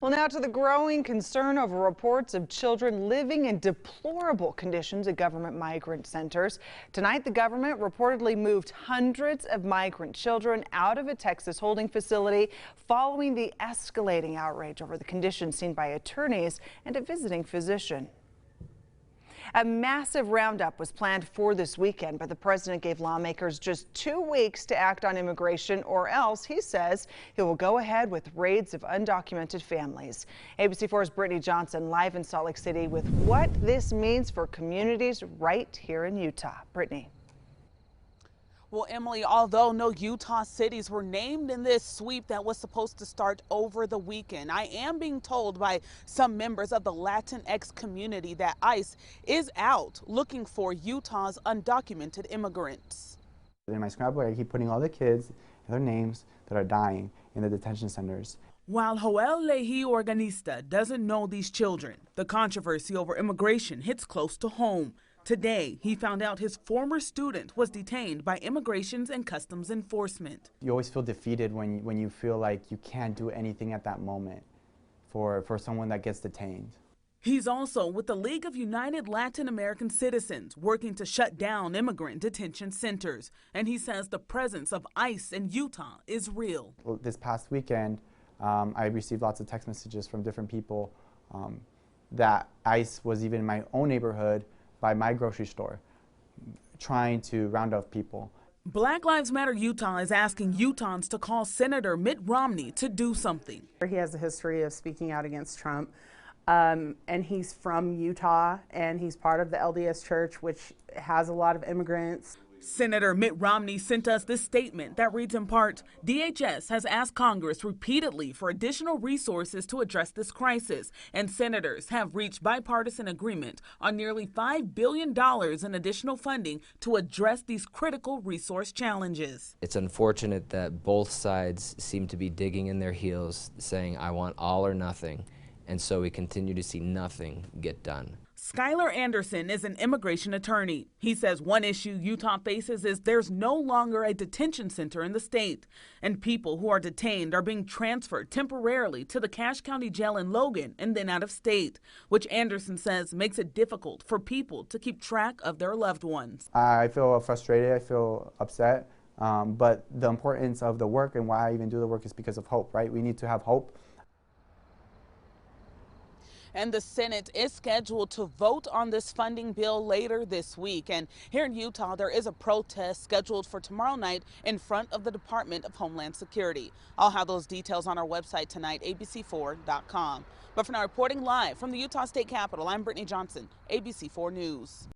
Well, now to the growing concern over reports of children living in deplorable conditions at government migrant centers. Tonight, the government reportedly moved hundreds of migrant children out of a Texas holding facility following the escalating outrage over the conditions seen by attorneys and a visiting physician. A massive roundup was planned for this weekend, but the president gave lawmakers just 2 weeks to act on immigration, or else, he says, he will go ahead with raids of undocumented families. ABC4's Brittany Johnson live in Salt Lake City with what this means for communities right here in Utah. Brittany. Well, Emily, although no Utah cities were named in this sweep that was supposed to start over the weekend, I am being told by some members of the Latinx community that ICE is out looking for Utah's undocumented immigrants. In my scrapbook, I keep putting all the kids and their names that are dying in the detention centers. While Joel Lehi Organista doesn't know these children, the controversy over immigration hits close to home. Today, he found out his former student was detained by Immigrations and Customs Enforcement. You always feel defeated when you feel like you can't do anything at that moment for someone that gets detained. He's also with the League of United Latin American Citizens, working to shut down immigrant detention centers. And he says the presence of ICE in Utah is real. This past weekend, I received lots of text messages from different people that ICE was even in my own neighborhood by my grocery store, trying to round up people. Black Lives Matter Utah is asking Utahns to call Senator Mitt Romney to do something. He has a history of speaking out against Trump, and he's from Utah, and he's part of the LDS Church, which has a lot of immigrants. Senator Mitt Romney sent us this statement that reads in part, DHS has asked Congress repeatedly for additional resources to address this crisis, and senators have reached bipartisan agreement on nearly $5 billion in additional funding to address these critical resource challenges. It's unfortunate that both sides seem to be digging in their heels, saying, I want all or nothing, and so we continue to see nothing get done. Skylar Anderson is an immigration attorney. He says one issue Utah faces is there's no longer a detention center in the state, and people who are detained are being transferred temporarily to the Cache County Jail in Logan and then out of state, which Anderson says makes it difficult for people to keep track of their loved ones. I feel frustrated, I feel upset, but the importance of the work and why I even do the work is because of hope, right? We need to have hope. And the Senate is scheduled to vote on this funding bill later this week. And here in Utah, there is a protest scheduled for tomorrow night in front of the Department of Homeland Security. I'll have those details on our website tonight, abc4.com. But for now, reporting live from the Utah State Capitol, I'm Brittany Johnson, ABC4 News.